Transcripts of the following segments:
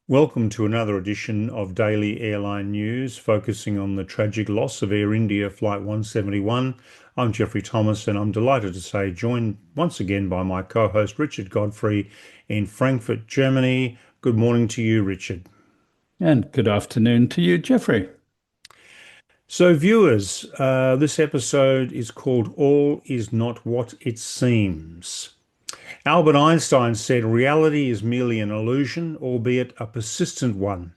Welcome to another edition of Daily Airline News, focusing on the tragic loss of Air India Flight 171. I'm Geoffrey Thomas, and I'm delighted to say joined once again by my co-host Richard Godfrey in Frankfurt, Germany. Good morning to you, Richard. And good afternoon to you, Geoffrey. So, viewers, this episode is called All Is Not What It Seems. Albert Einstein said reality is merely an illusion, albeit a persistent one,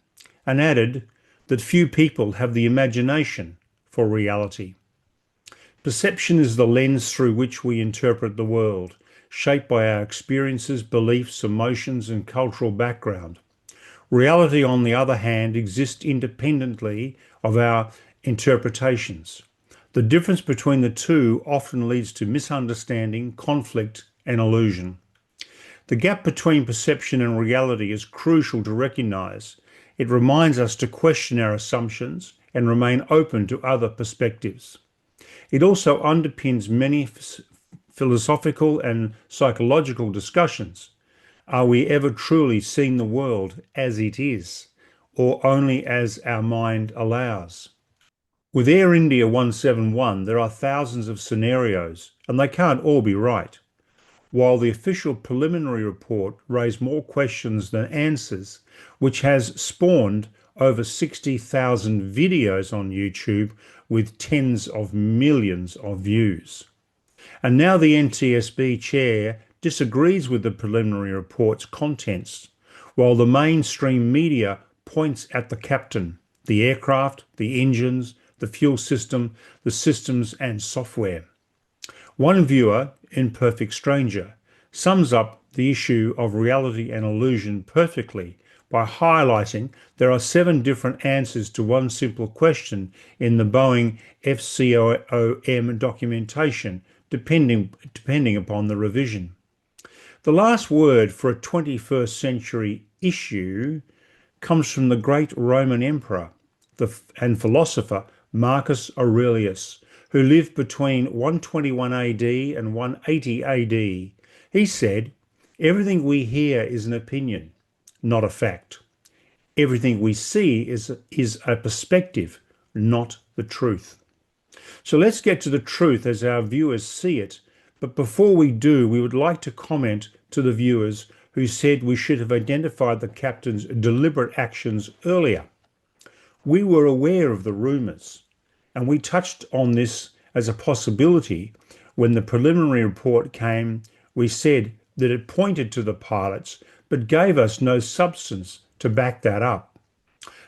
and added that few people have the imagination for reality. Perception is the lens through which we interpret the world, shaped by our experiences, beliefs, emotions, and cultural background. Reality, on the other hand, exists independently of our interpretations. The difference between the two often leads to misunderstanding, conflict, and illusion. The gap between perception and reality is crucial to recognise. It reminds us to question our assumptions and remain open to other perspectives. It also underpins many philosophical and psychological discussions. Are we ever truly seeing the world as it is, or only as our mind allows? With Air India 171, there are thousands of scenarios, and they can't all be right. While the official preliminary report raised more questions than answers, which has spawned over 60,000 videos on YouTube with tens of millions of views. And now the NTSB chair disagrees with the preliminary report's contents, while the mainstream media points at the captain, the aircraft, the engines, the fuel system, the systems and software. One viewer, Imperfect Stranger, sums up the issue of reality and illusion perfectly by highlighting there are 7 different answers to one simple question in the Boeing FCOM documentation, depending upon the revision. The last word for a 21st century issue comes from the great Roman emperor and philosopher Marcus Aurelius, who lived between 121 AD and 180 AD. He said, "Everything we hear is an opinion, not a fact. Everything we see is a perspective, not the truth." So let's get to the truth as our viewers see it. But before we do, we would like to comment to the viewers who said we should have identified the captain's deliberate actions earlier. We were aware of the rumours, and we touched on this as a possibility when the preliminary report came. We said that it pointed to the pilots, but gave us no substance to back that up.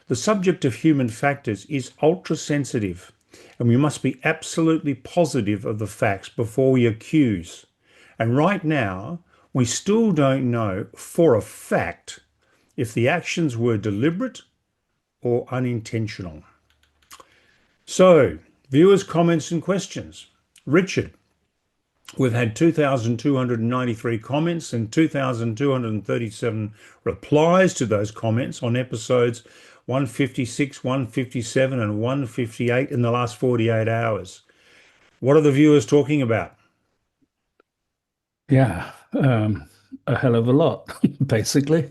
The subject of human factors is ultra sensitive, and we must be absolutely positive of the facts before we accuse. And right now, we still don't know for a fact if the actions were deliberate or unintentional. So, viewers' comments and questions. Richard, we've had 2,293 comments and 2,237 replies to those comments on episodes 156, 157 and 158 in the last 48 hours. What are the viewers talking about? Yeah, a hell of a lot, basically.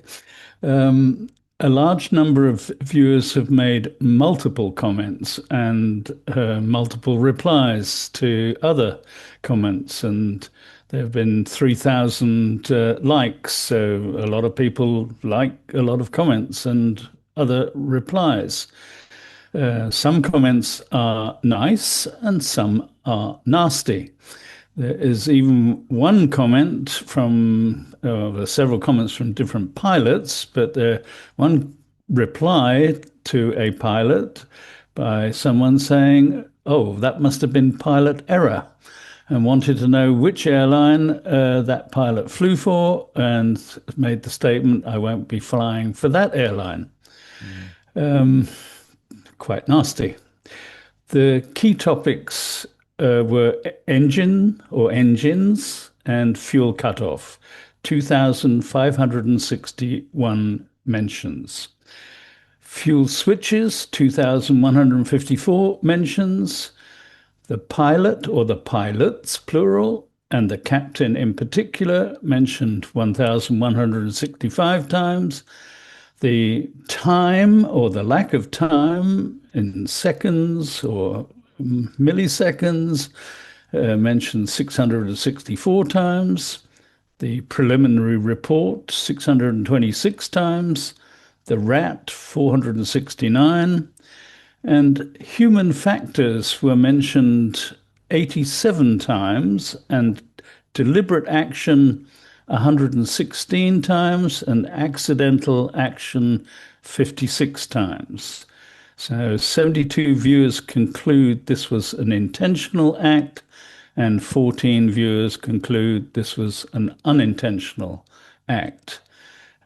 A large number of viewers have made multiple comments and multiple replies to other comments, and there have been 3,000 likes. So a lot of people like a lot of comments and other replies. Some comments are nice and some are nasty. There is even one comment from, there's several comments from different pilots, but one reply to a pilot by someone saying, "Oh, that must have been pilot error," and wanted to know which airline that pilot flew for, and made the statement, "I won't be flying for that airline." Quite nasty. The key topics were engine or engines and fuel cutoff, 2,561 mentions. Fuel switches, 2,154 mentions. The pilot or the pilots, plural, and the captain in particular mentioned 1,165 times. The time or the lack of time in seconds or milliseconds mentioned 664 times. The preliminary report 626 times. The rat 469. And human factors were mentioned 87 times, and deliberate action 116 times, and accidental action 56 times. So 72 viewers conclude this was an intentional act, and 14 viewers conclude this was an unintentional act.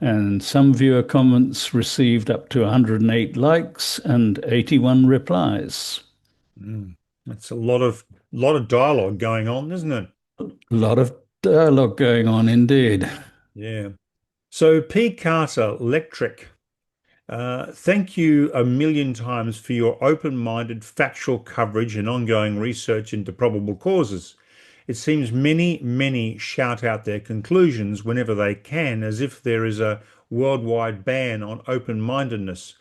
And some viewer comments received up to 108 likes and 81 replies. That's a lot of dialogue going on, isn't it? A lot of dialogue going on indeed. Yeah. So P. Carter Electric, thank you a million times for your open-minded, factual coverage and ongoing research into probable causes. It seems many shout out their conclusions whenever they can, as if there is a worldwide ban on open-mindedness.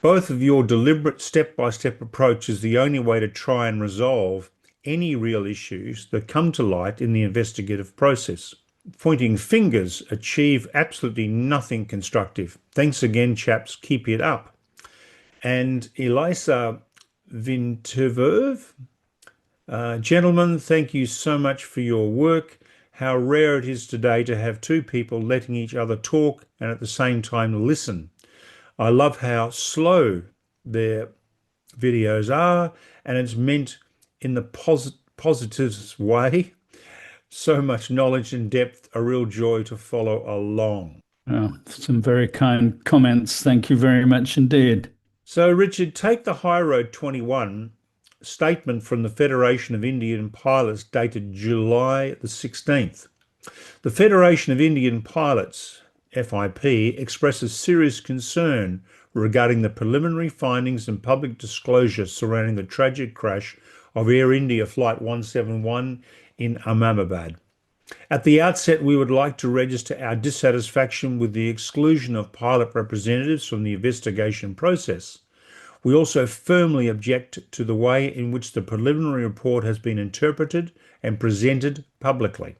Both of your deliberate step-by-step approach is the only way to try and resolve any real issues that come to light in the investigative process. Pointing fingers achieve absolutely nothing constructive. Thanks again, chaps. Keep it up. And Elisa Vinterverve, gentlemen, thank you so much for your work. How rare it is today to have two people letting each other talk and at the same time listen. I love how slow their videos are, and it's meant in the positive way. So much knowledge and depth, a real joy to follow along. Some very kind comments. Thank you very much indeed. So, Richard, take the High Road 21 statement from the Federation of Indian Pilots dated July the 16th. The Federation of Indian Pilots, FIP, expresses serious concern regarding the preliminary findings and public disclosure surrounding the tragic crash of Air India Flight 171 in Ahmedabad. At the outset, we would like to register our dissatisfaction with the exclusion of pilot representatives from the investigation process. We also firmly object to the way in which the preliminary report has been interpreted and presented publicly.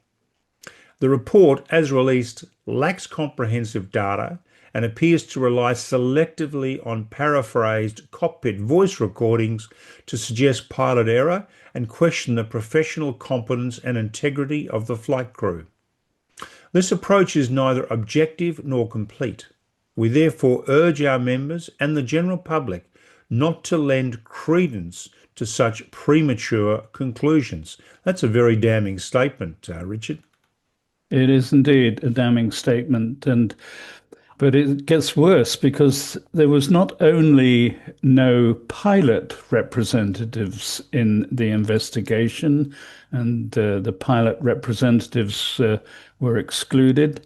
The report, as released, lacks comprehensive data and appears to rely selectively on paraphrased cockpit voice recordings to suggest pilot error and question the professional competence and integrity of the flight crew. This approach is neither objective nor complete. We therefore urge our members and the general public not to lend credence to such premature conclusions. That's a very damning statement, Richard. It is indeed a damning statement, but it gets worse because there was not only no pilot representatives in the investigation, and the pilot representatives were excluded.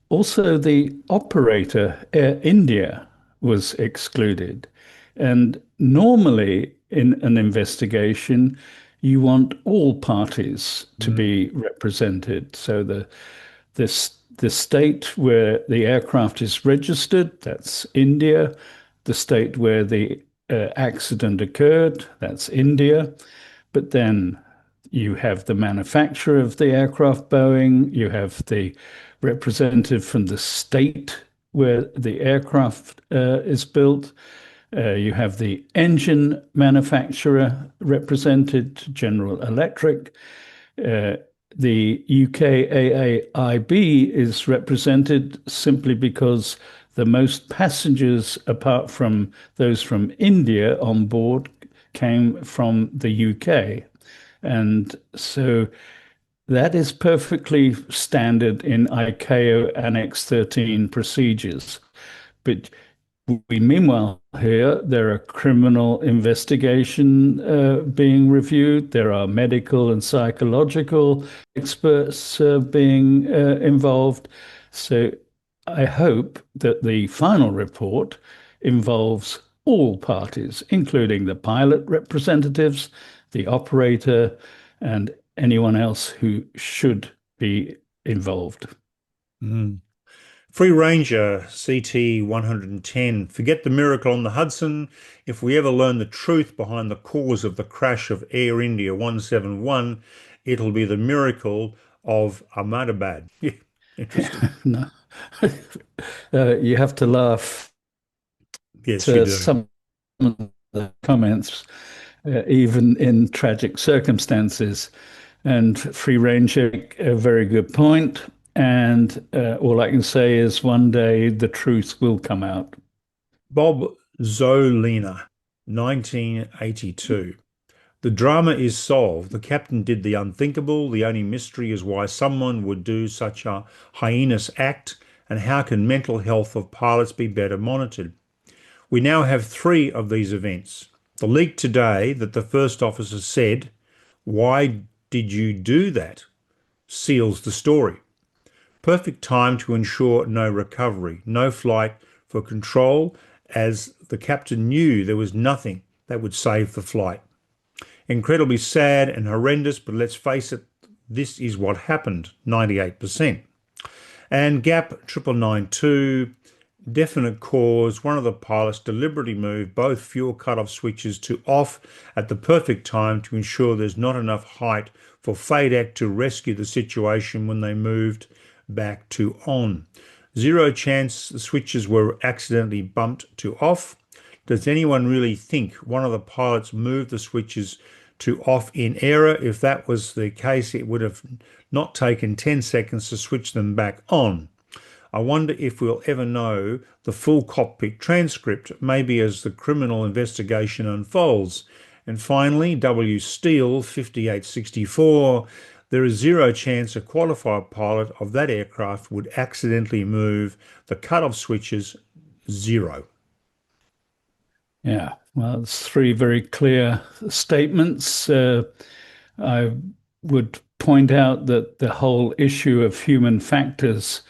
Also, the operator, Air India, was excluded. And normally in an investigation, you want all parties to be represented. So the state where the aircraft is registered, that's India. The state where the accident occurred, that's India. But then you have the manufacturer of the aircraft, Boeing. You have the representative from the state where the aircraft is built. You have the engine manufacturer represented, General Electric. The UKAAIB is represented simply because the most passengers, apart from those from India on board, came from the UK. And so that is perfectly standard in ICAO Annex 13 procedures. But meanwhile, here, there are criminal investigation being reviewed. There are medical and psychological experts being involved. So I hope that the final report involves all parties, including the pilot representatives, the operator, and anyone else who should be involved. Free Ranger CT 110. Forget the miracle on the Hudson. If we ever learn the truth behind the cause of the crash of Air India 171, it'll be the miracle of Ahmedabad. Yeah, interesting. No. You have to laugh Yes, you to do. some of the comments, even in tragic circumstances. And free range, a very good point. And all I can say is one day the truth will come out. Bob Zolina, 1982. The drama is solved. The captain did the unthinkable. The only mystery is why someone would do such a heinous act, and how can mental health of pilots be better monitored? We now have three of these events. The leak today that the first officer said, "Why did you do that?" seals the story. Perfect time to ensure no recovery, no flight for control, as the captain knew there was nothing that would save the flight. Incredibly sad and horrendous, but let's face it, this is what happened, 98%. And gap 9992, definite cause, one of the pilots deliberately moved both fuel cutoff switches to off at the perfect time to ensure there's not enough height for FADEC to rescue the situation when they moved back to on. Zero chance the switches were accidentally bumped to off. Does anyone really think one of the pilots moved the switches to off in error? If that was the case, it would have not taken 10 seconds to switch them back on. I wonder if we'll ever know the full cockpit transcript, maybe as the criminal investigation unfolds. And finally, W. Steele, 5864, there is zero chance a qualified pilot of that aircraft would accidentally move the cutoff switches. Zero. Yeah, well, it's three very clear statements. I would point out that the whole issue of human factors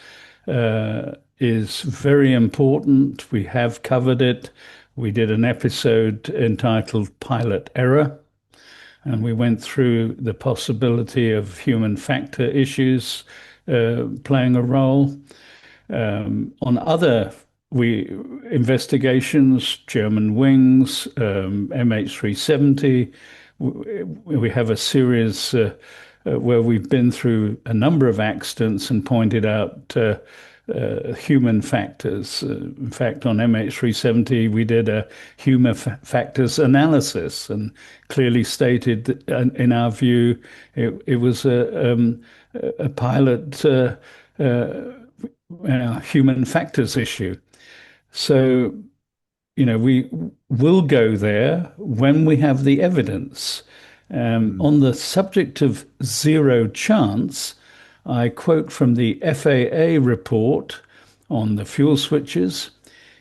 is very important. We have covered it. We did an episode entitled Pilot Error, and we went through the possibility of human factor issues playing a role. On other we investigations, German wings, MH370, we have a series where we've been through a number of accidents and pointed out human factors. In fact, on MH370, we did a human factors analysis and clearly stated that, in our view, it was a pilot human factors issue. So, we will go there when we have the evidence. On the subject of zero chance, I quote from the FAA report on the fuel switches.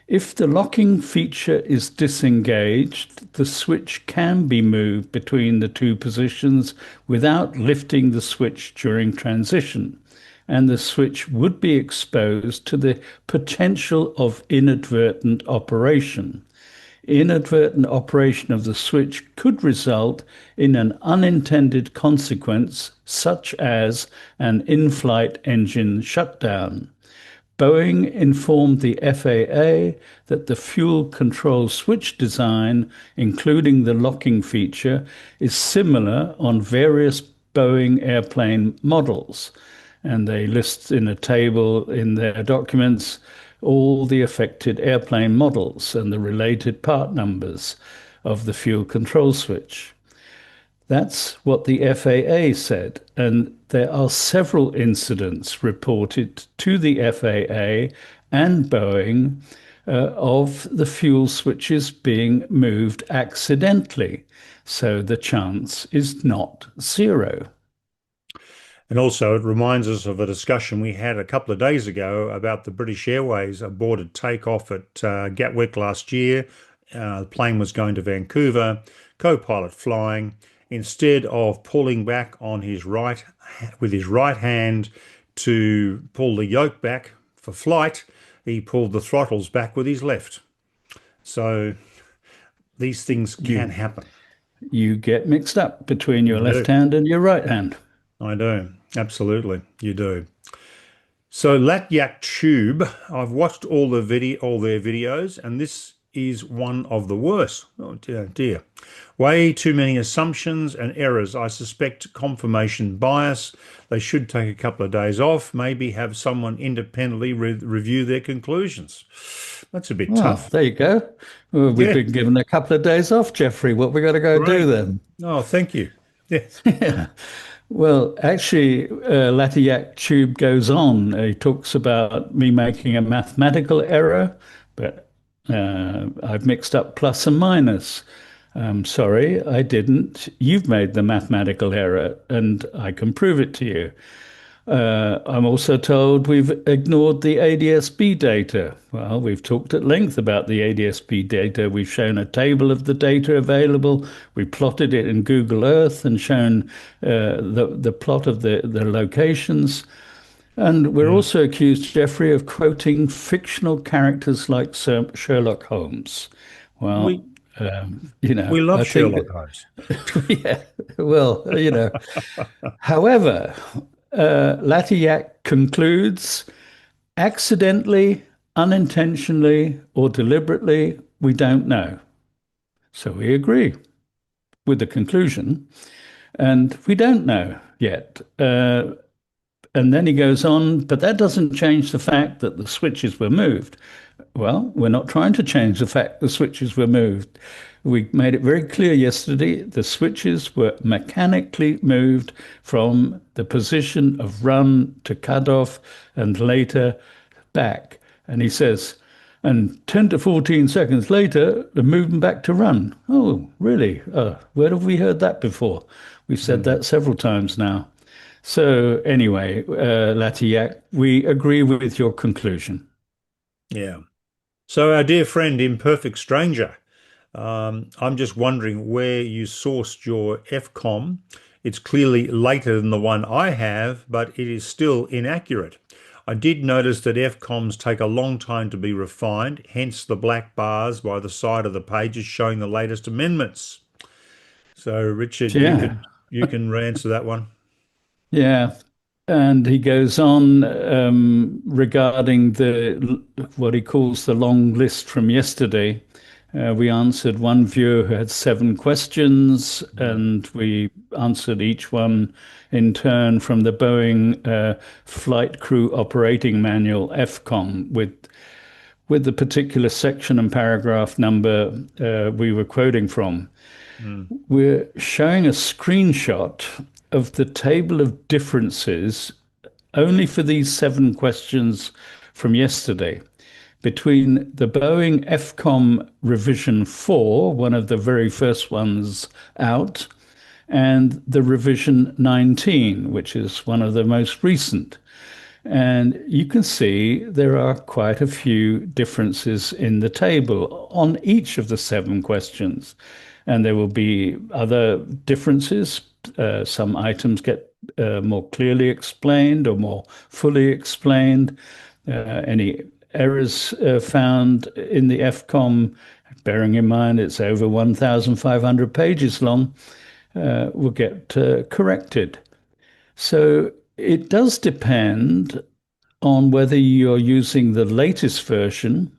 If the locking feature is disengaged, the switch can be moved between the two positions without lifting the switch during transition, and the switch would be exposed to the potential of inadvertent operation. Inadvertent operation of the switch could result in an unintended consequence, such as an in-flight engine shutdown. Boeing informed the FAA that the fuel control switch design, including the locking feature, is similar on various Boeing airplane models. And they list in a table in their documents all the affected airplane models and the related part numbers of the fuel control switch. That's what the FAA said, and there are several incidents reported to the FAA and Boeing of the fuel switches being moved accidentally. So the chance is not zero. And also, it reminds us of a discussion we had a couple of days ago about the British Airways aborted takeoff at Gatwick last year. The plane was going to Vancouver, co-pilot flying. Instead of pulling back on his right with his right hand to pull the yoke back for flight, he pulled the throttles back with his left. So these things can happen. You get mixed up between your You left do. hand and your right hand. I do. Absolutely. You do. So Latyak Tube, I've watched all their videos, and this is one of the worst. Oh dear, dear. Way too many assumptions and errors. I suspect confirmation bias. They should take a couple of days off, maybe have someone independently review their conclusions. That's a bit Well, tough. there you go. Well, we've Yeah, been given a couple of days off, Geoffrey. What we got to go do great. then? Oh, thank you. Yeah. Yeah. Well, actually, Latiak Tube goes on. He talks about me making a mathematical error, but I've mixed up plus and minus. Sorry, I didn't. You've made the mathematical error, and I can prove it to you. I'm also told we've ignored the ADSB data. Well, we've talked at length about the ADSB data. We've shown a table of the data available. We plotted it in Google Earth and shown the plot of the locations. And we're Mm. also accused, Geoffrey, of quoting fictional characters like Sir Sherlock Holmes. Well, We we love I think, Sherlock Holmes. yeah, well, however, Latiak concludes accidentally, unintentionally, or deliberately, we don't know. So we agree with the conclusion, and we don't know yet. And then he goes on, but that doesn't change the fact that the switches were moved. Well, we're not trying to change the fact the switches were moved. We made it very clear yesterday the switches were mechanically moved from the position of run to cutoff and later back. And he says, and 10 to 14 seconds later, the movement back to run. Oh, really? Where have we heard that before? We've said Mm. that several times now. So anyway, Latiak, we agree with your conclusion. Yeah. So our dear friend, Imperfect Stranger, I'm just wondering where you sourced your FCOM. It's clearly later than the one I have, but it is still inaccurate. I did notice that FCOMs take a long time to be refined, hence the black bars by the side of the pages showing the latest amendments. So, Richard, Yeah, you can answer that one. yeah. And he goes on regarding the what he calls the long list from yesterday. We answered one viewer who had 7 questions, Mm. and we answered each one in turn from the Boeing Flight Crew Operating Manual (FCOM) with the particular section and paragraph number we were quoting from. Mm. We're showing a screenshot of the table of differences only for these 7 questions from yesterday between the Boeing FCOM revision 4, one of the very first ones out, and the revision 19, which is one of the most recent. And you can see there are quite a few differences in the table on each of the 7 questions. And there will be other differences. Some items get more clearly explained or more fully explained. Any errors found in the FCOM, bearing in mind it's over 1,500 pages long, will get corrected. So it does depend on whether you're using the latest version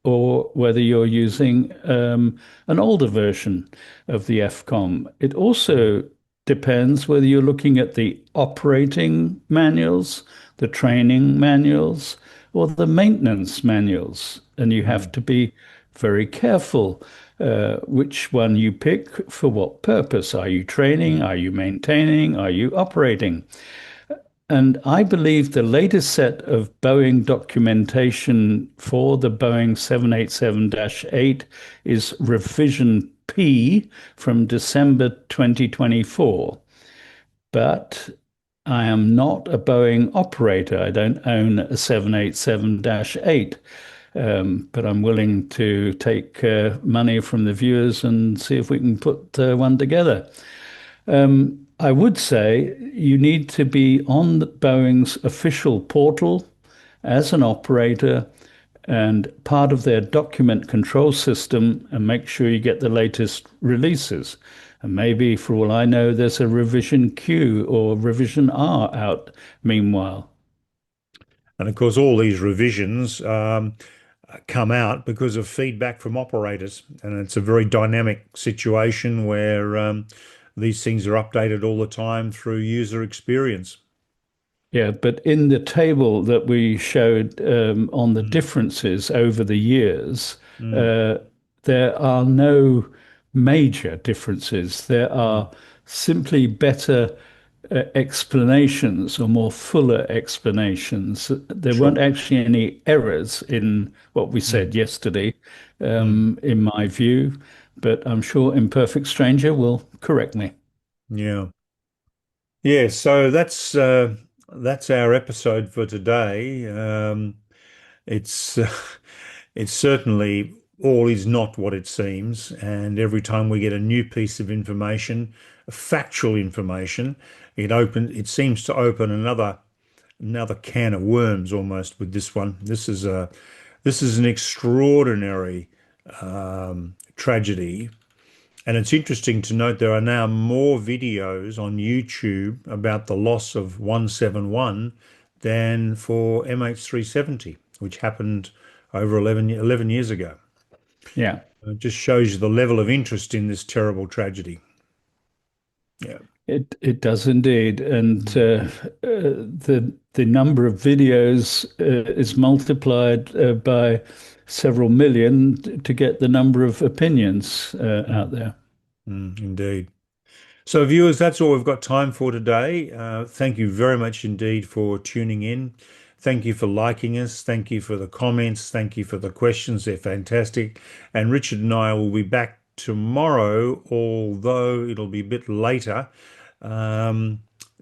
or whether you're using an older version of the FCOM. It also depends whether you're looking at the operating manuals, the training manuals, or the maintenance manuals. And you have Mm. to be very careful which one you pick for what purpose. Are you training? Mm. Are you maintaining? Are you operating? And I believe the latest set of Boeing documentation for the Boeing 787-8 is revision P from December 2024. But I am not a Boeing operator. I don't own a 787-8. But I'm willing to take money from the viewers and see if we can put one together. I would say you need to be on Boeing's official portal as an operator and part of their document control system and make sure you get the latest releases. And maybe, for all I know, there's a revision Q or revision R out meanwhile. And of course, all these revisions come out because of feedback from operators. And it's a very dynamic situation where these things are updated all the time through user experience. Yeah, but in the table that we showed on the Mm, differences over the years, mm, uh, there are no major differences. There mm. are simply better explanations or more fuller explanations. There weren't Sure. actually any errors in what we Mm, said yesterday, mm. in my view, but I'm sure Imperfect Stranger will correct me. Yeah. Yeah, so that's our episode for today. It's it's certainly all is not what it seems, and every time we get a new piece of information, factual information, it seems to open another can of worms almost with this one. This is an extraordinary tragedy. And it's interesting to note there are now more videos on YouTube about the loss of 171 than for MH370, which happened over 11 years ago. Yeah. It just shows you the level of interest in this terrible tragedy. Yeah. It does indeed, and Mm, the number of videos is multiplied by several million to get the number of opinions out mm, there. indeed. So, viewers, that's all we've got time for today. Thank you very much indeed for tuning in. Thank you for liking us. Thank you for the comments. Thank you for the questions. They're fantastic. And Richard and I will be back tomorrow, although it'll be a bit later, um,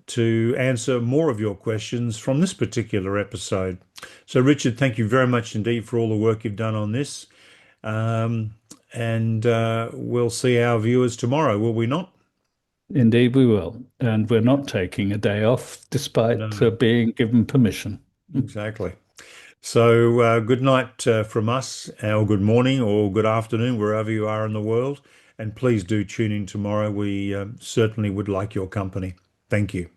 to answer more of your questions from this particular episode. So, Richard, thank you very much indeed for all the work you've done on this. Um, and we'll see our viewers tomorrow, will we not? Indeed, we will, and we're not taking a day off despite No, being given permission. exactly. So, good night from us, or good morning, or good afternoon, wherever you are in the world. And please do tune in tomorrow. We certainly would like your company. Thank you.